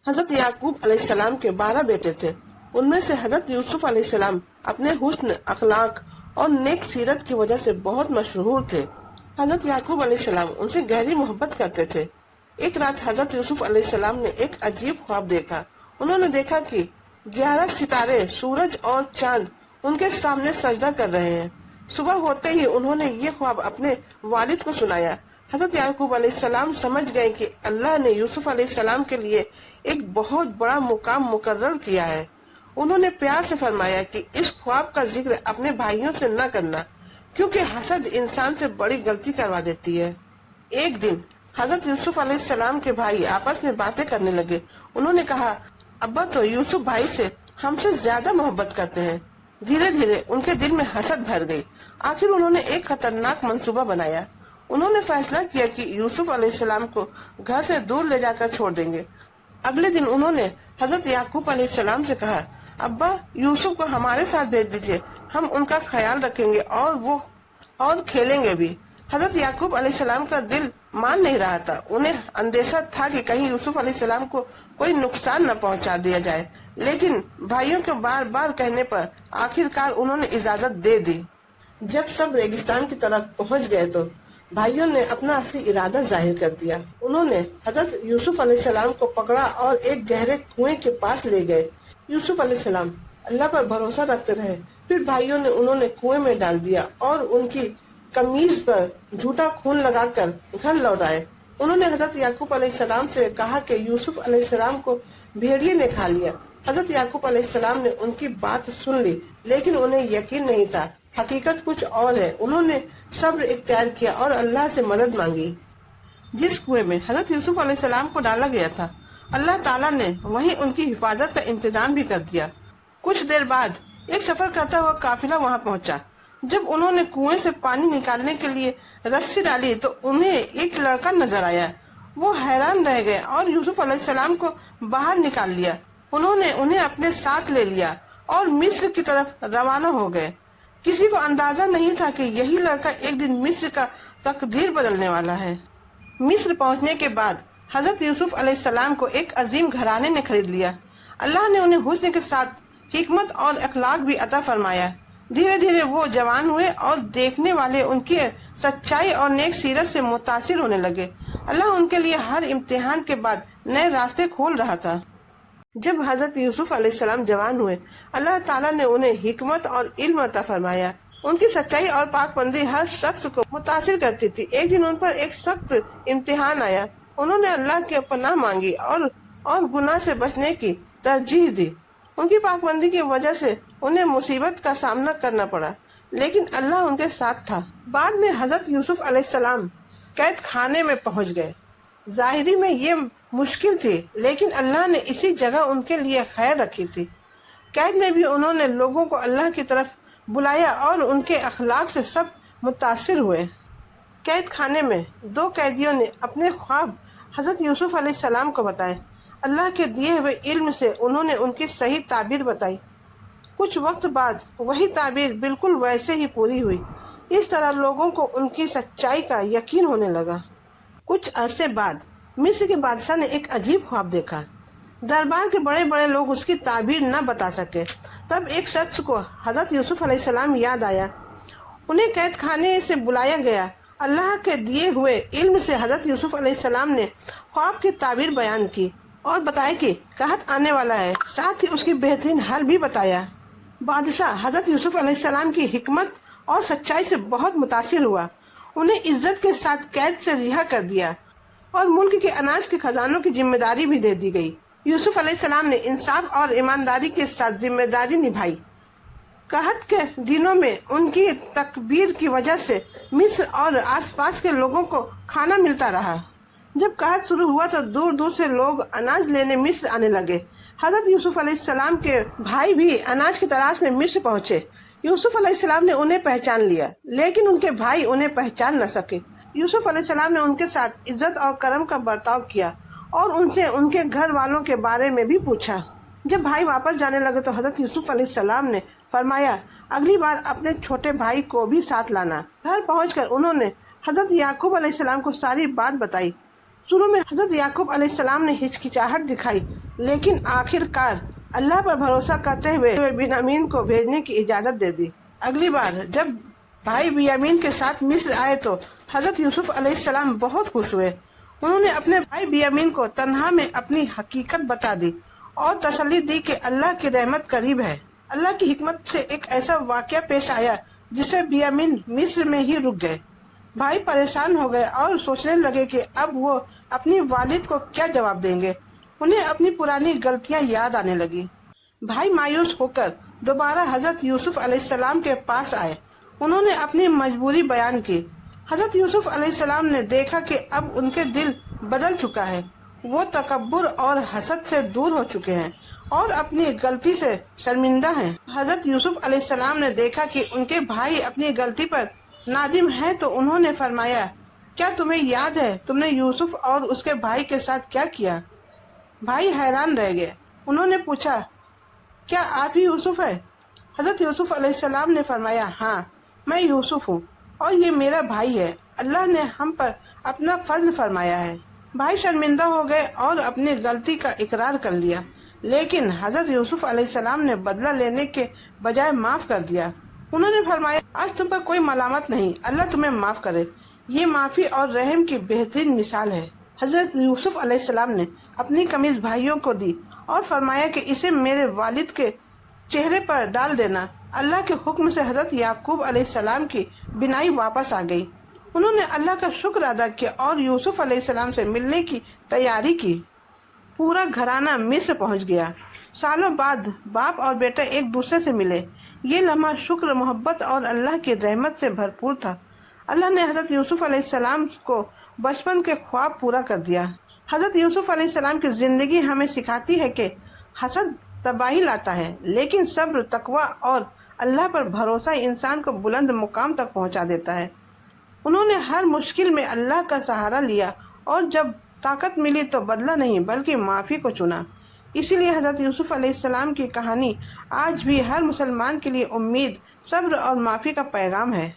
हजरत याकूब अलैहिस्सलाम के 12 बेटे थे। उनमें से हजरत यूसुफ अलैहिस्सलाम अपने हुस्न, अखलाक और नेक सीरत की वजह से बहुत मशहूर थे। हजरत याकूब अलैहिस्सलाम उनसे गहरी मोहब्बत करते थे। एक रात हजरत यूसुफ अलैहिस्सलाम ने एक अजीब ख्वाब देखा। उन्होंने देखा कि 11 सितारे, सूरज और चांद उनके सामने सजदा कर रहे हैं। सुबह होते ही उन्होंने ये ख्वाब अपने वालिद को सुनाया। हजरत याकूब अलैहिस्सलाम समझ गए कि अल्लाह ने यूसुफ अलैहिस्सलाम के लिए एक बहुत बड़ा मुकाम मुकर्रर किया है। उन्होंने प्यार से फरमाया कि इस ख्वाब का जिक्र अपने भाइयों से न करना, क्योंकि हसद इंसान से बड़ी गलती करवा देती है। एक दिन हजरत यूसुफ अलैहिस्सलाम के भाई आपस में बातें करने लगे। उन्होंने कहा, अब्बा तो यूसुफ भाई से हमसे ज्यादा मोहब्बत करते हैं। धीरे धीरे उनके दिल में हसद भर गई। आखिर उन्होंने एक खतरनाक मंसूबा बनाया। उन्होंने फैसला किया कि यूसुफ अलैहिस्सलाम को घर से दूर ले जाकर छोड़ देंगे। अगले दिन उन्होंने हजरत याकूब अलैहिस्सलाम से कहा, अब्बा यूसुफ को हमारे साथ भेज दीजिए, हम उनका ख्याल रखेंगे और खेलेंगे भी। हजरत याकूब अलैहिस्सलाम का दिल मान नहीं रहा था। उन्हें अंदेशा था कि कहीं यूसुफ अलैहिस्सलाम को कोई नुकसान न पहुंचा दिया जाए, लेकिन भाइयों के बार बार कहने पर आखिरकार उन्होंने इजाजत दे दी। जब सब रेगिस्तान की तरफ पहुंच गए तो भाइयों ने अपना असली इरादा जाहिर कर दिया। उन्होंने हजरत यूसुफ अलैहिस्सलाम को पकड़ा और एक गहरे कुएं के पास ले गए। यूसुफ अलैहिस्सलाम अल्लाह पर भरोसा रखते रहे। फिर भाइयों ने उन्होंने कुएं में डाल दिया और उनकी कमीज पर झूठा खून लगाकर घर लौट आए। उन्होंने हजरत याकूब अलैहिस्सलाम से कहा कि यूसुफ अलैहिस्सलाम को भेड़िए ने खा लिया। हजरत याकूब अलैहिस्सलाम ने उनकी बात सुन ली, लेकिन उन्हें यकीन नहीं था, हकीकत कुछ और है। उन्होंने सब्र इख्तियार किया और अल्लाह से मदद मांगी। जिस कुएं में हजरत यूसुफ अलैहिस्सलाम को डाला गया था, अल्लाह ताला ने वहीं उनकी हिफाजत का इंतजाम भी कर दिया। कुछ देर बाद एक सफर करता हुआ काफिला वहां पहुंचा। जब उन्होंने कुएं से पानी निकालने के लिए रस्सी डाली तो उन्हें एक लड़का नजर आया। वो हैरान रह गए और यूसुफ अलैहिस्सलाम को बाहर निकाल लिया। उन्होंने उन्हें अपने साथ ले लिया और मिस्र की तरफ रवाना हो गए। किसी को अंदाजा नहीं था कि यही लड़का एक दिन मिस्र का तकदीर बदलने वाला है। मिस्र पहुंचने के बाद हजरत यूसुफ अलैहिस्सलाम को एक अजीम घराने ने खरीद लिया। अल्लाह ने उन्हें हुस्न के साथ हिकमत और अखलाक भी अता फरमाया। धीरे धीरे वो जवान हुए और देखने वाले उनकी सच्चाई और नेक सीरत से मुतासिर होने लगे। अल्लाह उनके लिए हर इम्तिहान के बाद नए रास्ते खोल रहा था। जब हजरत यूसुफ अलैहिस्सलाम जवान हुए, अल्लाह ताला ने उन्हें हिकमत और इल्म अता फरमाया। उनकी सच्चाई और पाकबंदी हर शख्स को मुतासिर करती थी। एक दिन उन पर एक सख्त इम्तिहान आया। उन्होंने अल्लाह की पनाह मांगी और गुनाह से बचने की तरजीह दी। उनकी पाकबंदी की वजह से उन्हें मुसीबत का सामना करना पड़ा, लेकिन अल्लाह उनके साथ था। बाद में हजरत यूसुफ अलैहिस्सलाम कैद खाने में पहुंच गए। जाहिरी में ये मुश्किल थी, लेकिन अल्लाह ने इसी जगह उनके लिए खैर रखी थी। कैद में भी उन्होंने लोगों को अल्लाह की तरफ बुलाया और उनके अखलाक से सब मुतासिर हुए। कैद खाने में 2 कैदियों ने अपने ख्वाब हजरत यूसुफ अलैहिस्सलाम को बताए। अल्लाह के दिए हुए इल्म से उन्होंने उनकी सही ताबीर बताई। कुछ वक्त बाद वही ताबीर बिल्कुल वैसे ही पूरी हुई। इस तरह लोगों को उनकी सच्चाई का यकीन होने लगा। कुछ अरसे बाद मिस्र के बादशाह ने एक अजीब ख्वाब देखा। दरबार के बड़े बड़े लोग उसकी ताबीर न बता सके। तब एक शख्स को हजरत यूसुफ अलैहिस्सलाम याद आया। उन्हें कैद खाने से बुलाया गया। अल्लाह के दिए हुए इल्म से हजरत यूसुफ अलैहिस्सलाम ने ख्वाब की ताबीर बयान की और बताया कि कहत आने वाला है। साथ ही उसकी बेहतरीन हल भी बताया। बादशाह हजरत यूसुफ अलैहिस्सलाम की हिकमत और सच्चाई से बहुत मुतासिर हुआ। उन्हें इज्जत के साथ कैद से रिहा कर दिया और मुल्क के अनाज के खजानों की जिम्मेदारी भी दे दी गई। यूसुफ अलैहिस्सलाम ने इंसाफ और ईमानदारी के साथ जिम्मेदारी निभाई। कहत के दिनों में उनकी तकबीर की वजह से मिस्र और आसपास के लोगों को खाना मिलता रहा। जब कहत शुरू हुआ तो दूर दूर से लोग अनाज लेने मिस्र आने लगे। हजरत यूसुफ अलैहिस्सलाम के भाई भी अनाज की तलाश में मिस्र पहुंचे। यूसुफ अलैहिस्सलाम ने उन्हें पहचान लिया, लेकिन उनके भाई उन्हें पहचान न सके। यूसुफ अलैहिस्सलाम ने उनके साथ इज्जत और करम का बर्ताव किया और उनसे उनके घर वालों के बारे में भी पूछा। जब भाई वापस जाने लगे तो हजरत यूसुफ अलैहिस्सलाम ने फरमाया, अगली बार अपने छोटे भाई को भी साथ लाना। घर पहुंचकर उन्होंने हजरत याकूब अलैहिस्सलाम को सारी बात बताई। शुरू में हजरत याकूब अलैहिस्सलाम ने हिचकिचाहट दिखाई, लेकिन आखिरकार अल्लाह पर भरोसा करते हुए बिन्यामीन को भेजने की इजाजत दे दी। अगली बार जब भाई बिन्यामीन के साथ मिस्र आए तो हजरत यूसुफ अलैहिस्सलाम बहुत खुश हुए। उन्होंने अपने भाई बिन्यामीन को तन्हा में अपनी हकीकत बता दी और तसल्ली दी कि अल्लाह की रहमत करीब है। अल्लाह की हिकमत से एक ऐसा वाकया पेश आया जिससे बिन्यामीन मिस्र में ही रुक गए। भाई परेशान हो गए और सोचने लगे कि अब वो अपनी वालिद को क्या जवाब देंगे। उन्हें अपनी पुरानी गलतियां याद आने लगी। भाई मायूस होकर दोबारा हजरत यूसुफ अलैहिस्सलाम के पास आए। उन्होंने अपनी मजबूरी बयान की। हजरत यूसुफ अलैहिस्सलाम ने देखा कि अब उनके दिल बदल चुका है। वो तकब्बुर और हसद से दूर हो चुके हैं और अपनी गलती से शर्मिंदा हैं। हजरत यूसुफ अलैहिस्सलाम ने देखा कि उनके भाई अपनी गलती पर नादिम है तो उन्होंने फरमाया, क्या तुम्हें याद है तुमने यूसुफ और उसके भाई के साथ क्या किया? भाई हैरान रह गए। उन्होंने पूछा, क्या आप ही यूसुफ है? हजरत यूसुफ अलैहिस्सलाम ने फरमाया, हाँ मैं यूसुफ हूँ और ये मेरा भाई है। अल्लाह ने हम पर अपना फजल फरमाया है। भाई शर्मिंदा हो गए और अपनी गलती का इकरार कर लिया, लेकिन हजरत यूसुफ अलैहिस्सलाम ने बदला लेने के बजाय माफ कर दिया। उन्होंने फरमाया, आज तुम पर कोई मलामत नहीं, अल्लाह तुम्हें माफ करे। ये माफी और रहम की बेहतरीन मिसाल है। हजरत यूसुफ अलैहिस्सलाम ने अपनी कमीज भाइयों को दी और फरमाया कि इसे मेरे वालिद के चेहरे पर डाल देना। अल्लाह के हुक्म से हजरत याकूब अलैहिस्सलाम की बिनाई वापस आ गई। उन्होंने अल्लाह का शुक्र अदा किया और यूसुफ अलैहिस्सलाम से मिलने की तैयारी की। पूरा घराना मिस्र पहुंच गया। सालों बाद बाप और बेटा एक दूसरे से मिले। ये लम्हा शुक्र, मोहब्बत और अल्लाह की रहमत से भरपूर था। अल्लाह ने हजरत यूसुफ अलैहिस्सलाम को बचपन के ख्वाब पूरा कर दिया। हजरत यूसुफ अलैहिस्सलाम की जिंदगी हमें सिखाती है कि हसद तबाही लाता है, लेकिन सब्र, तकवा और अल्लाह पर भरोसा इंसान को बुलंद मुकाम तक पहुंचा देता है। उन्होंने हर मुश्किल में अल्लाह का सहारा लिया और जब ताकत मिली तो बदला नहीं बल्कि माफ़ी को चुना। इसीलिए हजरत यूसुफ अलैहिस्सलाम की कहानी आज भी हर मुसलमान के लिए उम्मीद, सब्र और माफ़ी का पैगाम है।